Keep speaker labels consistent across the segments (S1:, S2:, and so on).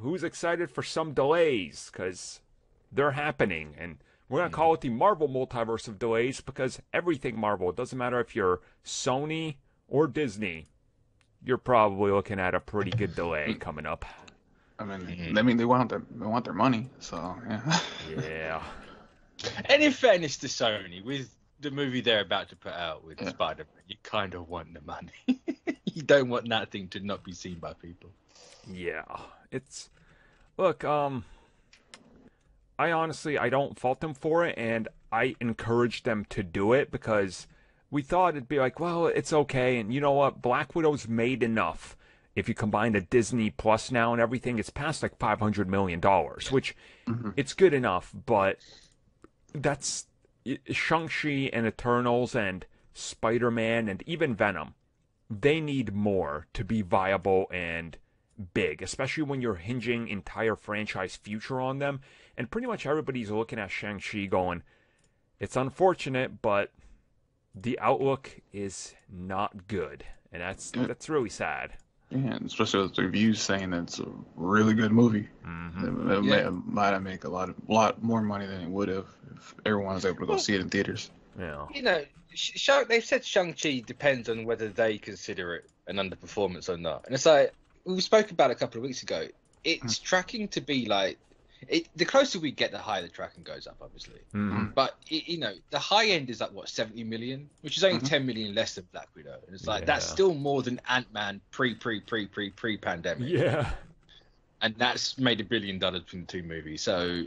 S1: who's excited for some delays? Because they're happening, and we're going to call it the Marvel Multiverse of Delays because everything Marvel, it doesn't matter if you're Sony or Disney, you're probably looking at a pretty good delay coming up.
S2: I mean, they want their money, so yeah.
S1: Yeah.
S3: And in fairness to Sony, with the movie they're about to put out with Spider-Man, you kind of want the money. You don't want that thing to not be seen by people.
S1: Yeah. Look, I honestly, I don't fault them for it, and I encourage them to do it because we thought it'd be like, well, it's okay, and you know what? Black Widow's made enough. If you combine the Disney Plus now and everything, it's past like $500 million, which it's good enough, but that's Shang-Chi and Eternals and Spider-Man and even Venom. They need more to be viable and big, especially when you're hinging entire franchise future on them. And pretty much everybody's looking at Shang-Chi going, it's unfortunate, but the outlook is not good. And that's really sad.
S2: Yeah, especially with the reviews saying it's a really good movie. It might make a lot more money than it would have if everyone was able to go see it in theaters.
S1: Yeah.
S3: You know, they've said Shang-Chi depends on whether they consider it an underperformance or not. And it's like, we spoke about it a couple of weeks ago. It's tracking to be like, the closer we get, the higher the tracking goes up, obviously. But, the high end is like, 70 million? Which is only 10 million less than Black Widow. And it's like, that's still more than Ant-Man pre-pandemic.
S1: Yeah.
S3: And that's made $1 billion between the two movies. So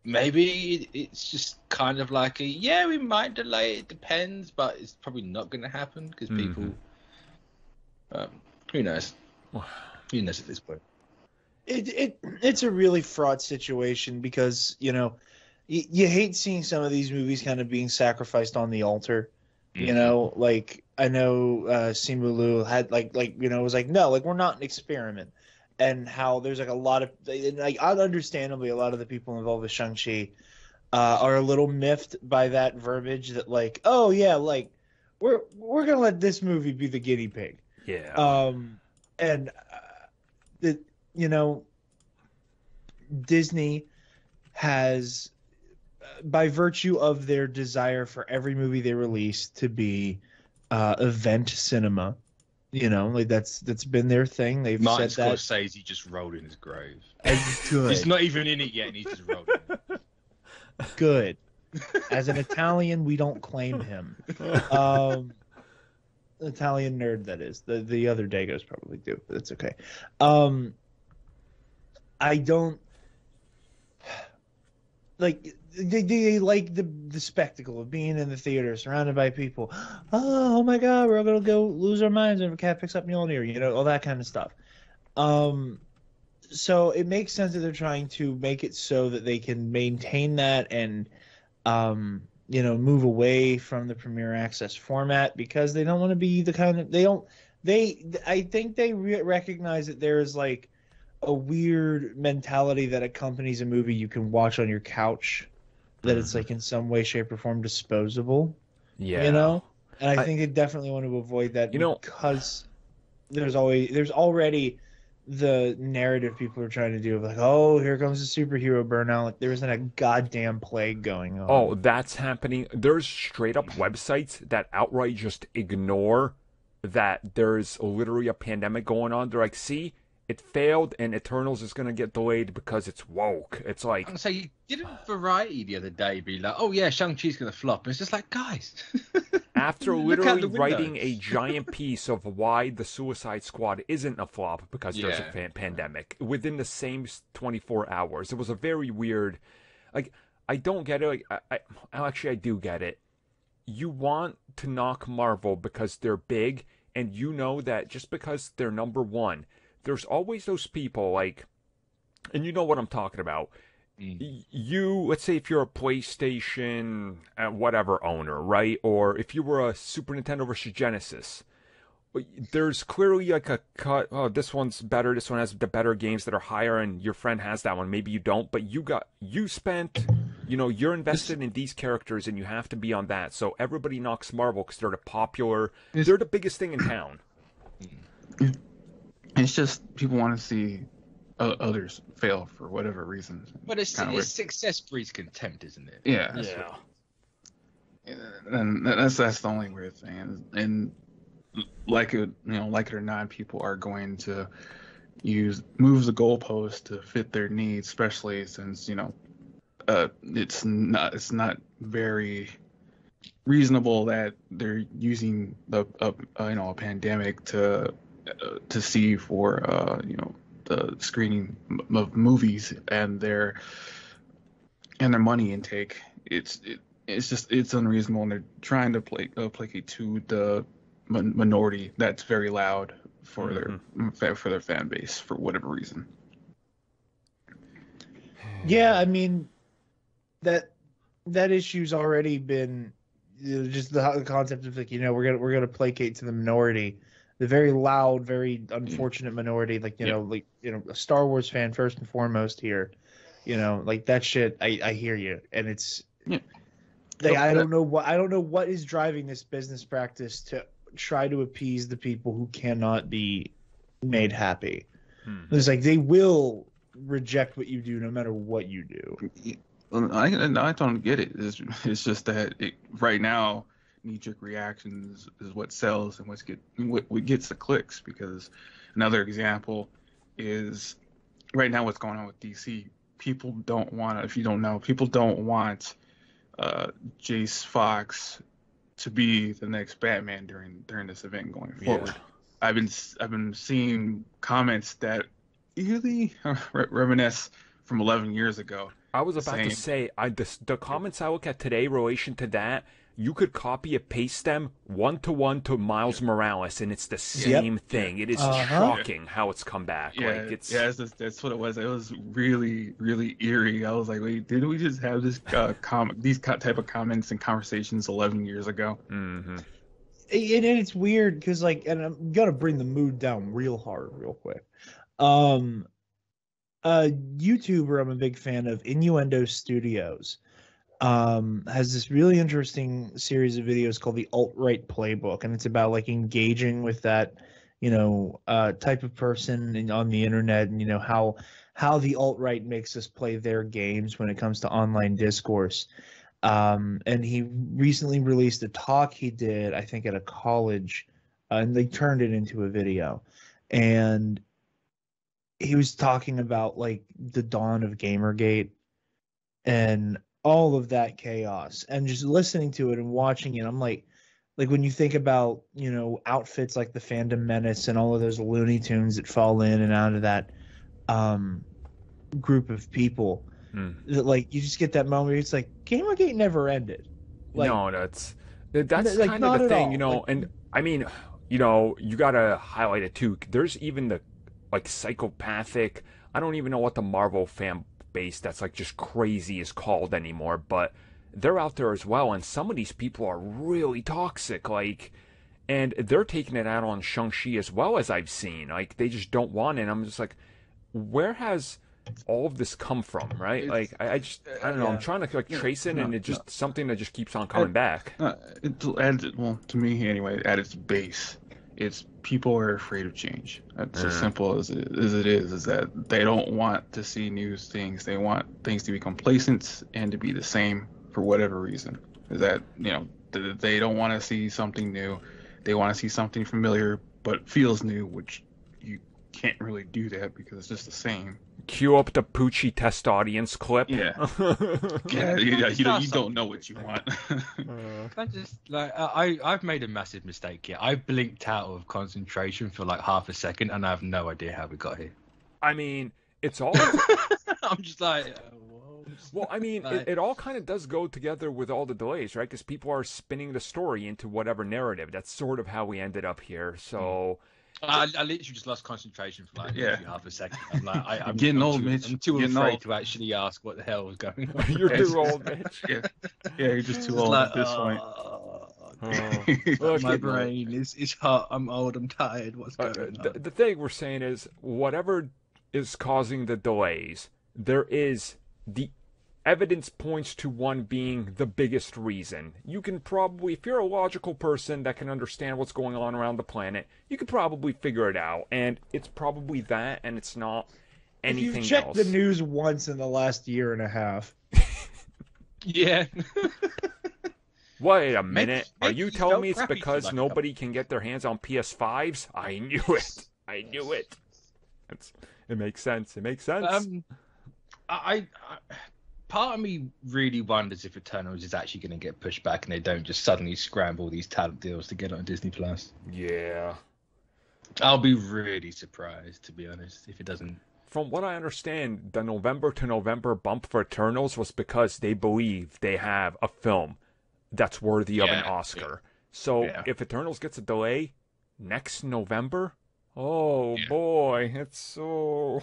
S3: maybe it's just kind of like we might delay it, depends, but it's probably not going to happen because people, who knows? Who knows at this point?
S4: It's a really fraught situation because, you hate seeing some of these movies kind of being sacrificed on the altar. Like I know Simu Liu had was like, no, like we're not an experiment. And how there's like a lot of, like understandably, a lot of the people involved with Shang-Chi are a little miffed by that verbiage that like, oh yeah, like we're gonna let this movie be the guinea pig.
S1: Yeah.
S4: And Disney has, by virtue of their desire for every movie they release to be event cinema, like that's been their thing. They've
S3: Martin
S4: said that.
S3: Scorsese just rolled in his grave.
S4: Good.
S3: He's not even in it yet, and he's just rolled in it.
S4: Good. As an Italian, we don't claim him. Italian nerd, that is. The other Dagos probably do, but it's okay. I don't like they like the spectacle of being in the theater surrounded by people. Oh my God, we're all gonna go lose our minds when a cat picks up Mjolnir, all that kind of stuff. So it makes sense that they're trying to make it so that they can maintain that and move away from the Premier Access format because they don't want to be the kind of I think they recognize that there is like a weird mentality that accompanies a movie you can watch on your couch, that it's like in some way, shape, or form disposable.
S1: Yeah.
S4: And I think they definitely want to avoid that because there's already the narrative people are trying to do of like, oh, here comes the superhero burnout. Like there isn't a goddamn plague going on.
S1: Oh, that's happening. There's straight up websites that outright just ignore that there's literally a pandemic going on. They're like, see, it failed and Eternals is going to get delayed because it's woke. It's like...
S3: So you didn't Variety the other day be like, oh yeah, Shang-Chi's going to flop. And it's just like, guys...
S1: After literally writing a giant piece of why the Suicide Squad isn't a flop because there's a pandemic within the same 24 hours. It was a very weird... Like, I don't get it. Like, I do get it. You want to knock Marvel because they're big, and you know that just because they're number one... There's always those people, like, and you know what I'm talking about. Let's say if you're a PlayStation, whatever owner, right? Or if you were a Super Nintendo versus Genesis, there's clearly like a cut. Oh, this one's better. This one has the better games that are higher, and your friend has that one. Maybe you don't, but you spent, you're invested in these characters, and you have to be on that. So everybody knocks Marvel because they're the biggest thing in town.
S2: It's just people want to see others fail for whatever reason.
S3: But it's success breeds contempt, isn't it?
S2: Yeah. And that's the only weird thing. And like it or not, people are going to move the goalpost to fit their needs, especially since it's not very reasonable that they're using a pandemic to see for the screening of movies and their money intake. It's unreasonable, and they're trying to placate to the minority that's very loud for their fan base for whatever reason.
S4: Yeah, I mean that issue's already been just the concept of we're gonna placate to the minority, the very loud, very unfortunate minority, a Star Wars fan first and foremost here, that shit. I hear you, and it's I don't know what is driving this business practice to try to appease the people who cannot be made happy. It's like they will reject what you do no matter what you do.
S2: I don't get it. It's just that right now, knee-jerk reactions is what sells and what gets the clicks. Because another example is right now what's going on with DC. People don't want, if you don't know, people don't want Jace Fox to be the next Batman during this event going forward. Yeah. I've been seeing comments that really reminisce from 11 years ago.
S1: I was about to say, the comments I look at today in relation to that, you could copy and paste them one-to-one to Miles Morales, and it's the same thing. It is shocking how it's come back.
S2: Yeah, that's what it was. It was really, really eerie. I was like, wait, didn't we just have this these type of comments and conversations 11 years ago?
S1: Mm-hmm.
S4: And it's weird because, and I'm gonna bring the mood down real hard, real quick. YouTuber I'm a big fan of, Innuendo Studios, has this really interesting series of videos called the Alt-Right Playbook, and it's about engaging with that type of person on the internet, and how the alt-right makes us play their games when it comes to online discourse. And he recently released a talk he did, I think, at a college, and they turned it into a video, and he was talking about the dawn of Gamergate and all of that chaos, and just listening to it and watching it, I'm like when you think about outfits like the Phantom Menace and all of those Looney Tunes that fall in and out of that group of people, that you just get that moment where it's Gamergate never ended.
S1: No, that's kind of the thing, and I mean, you gotta highlight it too. There's even the psychopathic, I don't even know what the Marvel fan base that's just crazy is called anymore, but they're out there as well, and some of these people are really toxic, and they're taking it out on Shang-Chi as well, as I've seen. They just don't want it, and I'm just where has all of this come from, right? I don't know, I'm trying to trace it, and it's just something that just keeps on coming back.
S2: To me anyway, at its base, it's people are afraid of change. That's as simple as it is that they don't want to see new things. They want things to be complacent and to be the same for whatever reason. Is that, they don't want to see something new. They want to see something familiar but feels new, which you can't really do that because it's just the same.
S1: Cue up the Poochie test audience clip.
S2: Yeah. You don't know what you want.
S3: I've made a massive mistake here. I blinked out of concentration for half a second, and I have no idea how we got here.
S1: I mean, it's all...
S3: I'm just whoa.
S1: Well, I mean, it all kind of does go together with all the delays, right? Because people are spinning the story into whatever narrative. That's sort of how we ended up here, so...
S3: I literally just lost concentration for half a second. I'm
S2: getting old, Mitch.
S3: I'm too afraid to actually ask what the hell was going on.
S1: You're too old, Mitch.
S2: Yeah, you're just too old at this point.
S3: Look, my brain is hot. I'm old. I'm tired. What's going on?
S1: The thing we're saying is, whatever is causing the delays, there is the evidence points to one being the biggest reason. You can probably, if you're a logical person that can understand what's going on around the planet, you could probably figure it out. And it's probably that, and it's not anything else.
S4: If you've checked the news once in the last year and a half.
S3: Yeah.
S1: Wait a minute. Are you telling me it's because nobody can get their hands on PS5s? I knew it. I knew it. It makes sense. It makes sense.
S3: I part of me really wonders if Eternals is actually going to get pushed back and they don't just suddenly scramble these talent deals to get it on Disney Plus.
S1: Yeah.
S3: I'll be really surprised, to be honest, if it doesn't.
S1: From what I understand, the November to November bump for Eternals was because they believe they have a film that's worthy of an Oscar. Yeah. So if Eternals gets a delay next November, boy, it's so.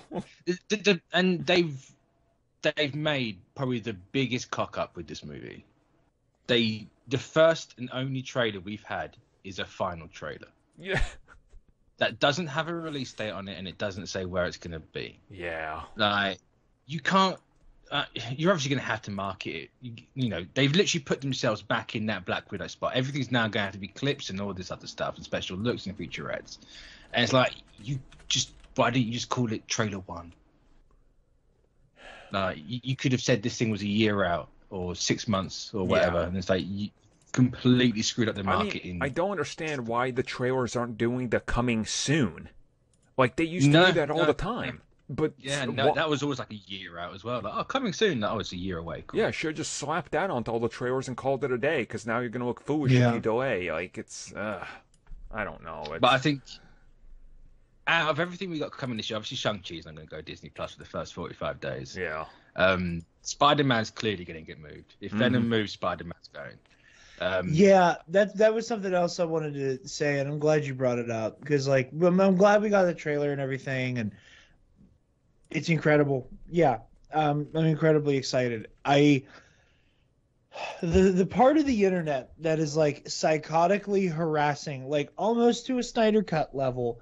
S3: And they've made probably the biggest cock up with this movie. The first and only trailer we've had is a final trailer.
S1: Yeah.
S3: That doesn't have a release date on it, and it doesn't say where it's going to be.
S1: Yeah.
S3: Like, you can't. You're obviously going to have to market it. You know, they've literally put themselves back in that Black Widow spot. Everything's now going to have to be clips and all this other stuff, and special looks and featurettes. And it's like, why didn't you just call it Trailer 1? You could have said this thing was a year out or 6 months or whatever, and it's like you completely screwed up the marketing.
S1: I don't understand why the trailers aren't doing the coming soon. Like they used to do that all the time. But
S3: that was always like a year out as well. Like, coming soon. Oh, it's a year away. Cool.
S1: Yeah, sure. Just slap that onto all the trailers and called it a day. Because now you're gonna look foolish if you delay. Like it's, I don't know.
S3: But I think out of everything we got coming this year, obviously Shang-Chi's not going to go Disney Plus for the first 45 days.
S1: Yeah.
S3: Spider-Man's clearly going to get moved. If Venom moves, Spider-Man's going.
S4: That was something else I wanted to say, and I'm glad you brought it up because, like, I'm glad we got the trailer and everything, and it's incredible. Yeah, I'm incredibly excited. The part of the internet that is like psychotically harassing, like almost to a Snyder Cut level,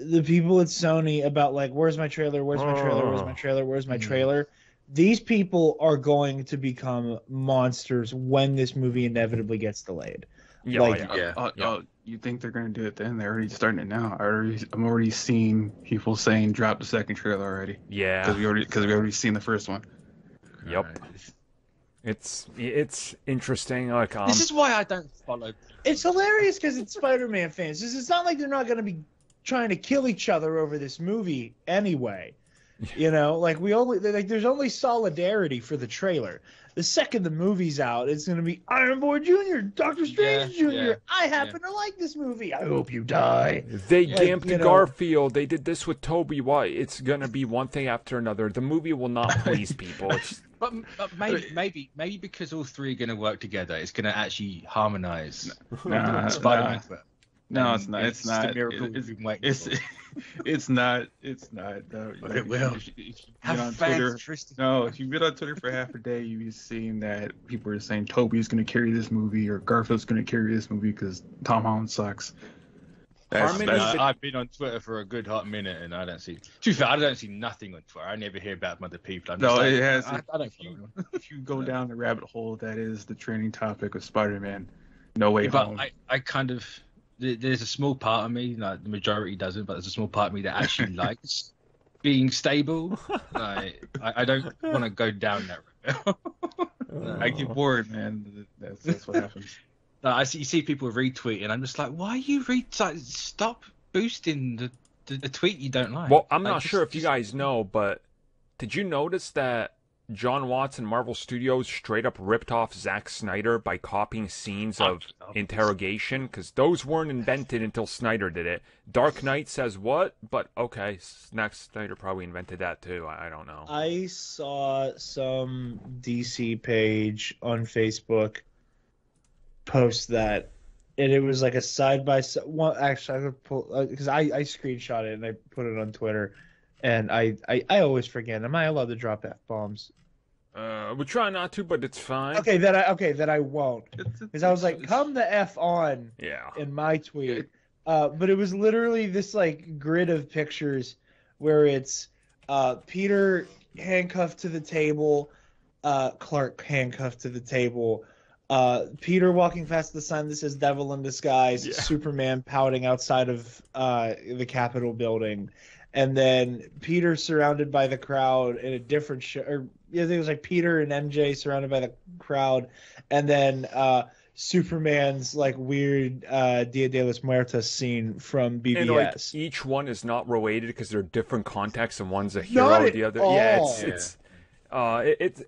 S4: the people at Sony about like, where's my trailer? Where's my trailer? Where's my trailer? Where's my trailer? These people are going to become monsters when this movie inevitably gets delayed.
S2: You think they're going to do it then? They're already starting it now. I'm already seeing people saying drop the second trailer already.
S1: Yeah.
S2: Because we already seen the first one.
S1: Yep. It's interesting. Like
S3: this is why I don't follow.
S4: It's hilarious because it's Spider-Man fans. It's not like they're not going to be trying to kill each other over this movie anyway. You know, like there's only solidarity for the trailer. The second the movie's out, it's going to be Iron Boy Jr., Doctor Strange Jr. Yeah. I happen to like this movie. I hope you die.
S1: They gamped Garfield. They did this with Toby. Why? It's going to be one thing after another. The movie will not please people.
S3: But maybe because all three are going to work together, it's going to actually harmonize. Spider-Man.
S2: No, it's not. It's not. It's not. It's not. No,
S3: it will.
S2: If you've been on Twitter for half a day, you've seen that people are saying Toby's going to carry this movie or Garfield's going to carry this movie because Tom Holland sucks.
S3: I've been on Twitter for a good hot minute, and I don't see. To be fair, I don't see nothing on Twitter. I never hear about other people.
S2: It has. I don't. If you go down the rabbit hole, that is the trending topic of Spider-Man. No Way Home.
S3: But I kind of. There's a small part of me, like the majority doesn't, but there's a small part of me that actually likes being stable. Like, I don't want to go down that route.
S2: I get bored, man. That's what happens.
S3: You see people retweeting, I'm just like, why are you stop boosting the tweet you don't like?
S1: Well, I'm not sure if you guys know, but did you notice that John Watts and Marvel Studios straight up ripped off Zack Snyder by copying scenes of interrogation? Because those weren't invented until Snyder did it. Dark Knight says what? But okay, Snyder probably invented that too. I don't know.
S4: I saw some DC page on Facebook post that, and it was like a side by side. Well, actually, I could pull because I screenshot it and I put it on Twitter. And I always forget. Am I allowed to drop F-bombs?
S1: We try not to, but it's fine.
S4: Okay, that I won't. Because I was like, come the F on in my tweet. But it was literally this like grid of pictures where it's Peter handcuffed to the table, Clark handcuffed to the table, Peter walking past the sign that says Devil in Disguise, Superman pouting outside of the Capitol building. and then Peter surrounded by the crowd in a different show, or I think it was like Peter and MJ surrounded by the crowd, and then Superman's like weird Dia de los Muertos scene from BBS.
S1: And like each one is not related because they're different contexts, and one's a hero, the other. Yeah,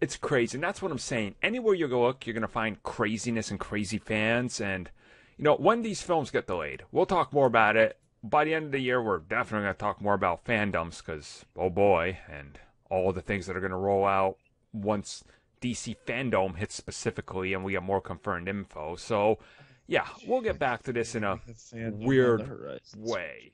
S1: it's crazy, and that's what I'm saying. Anywhere you go look, you're gonna find craziness and crazy fans, and when these films get delayed, we'll talk more about it. By the end of the year, we're definitely gonna talk more about fandoms, because oh boy, and all the things that are gonna roll out once DC Fandom hits specifically, and we get more confirmed info. So, yeah, we'll get back to this in a weird way.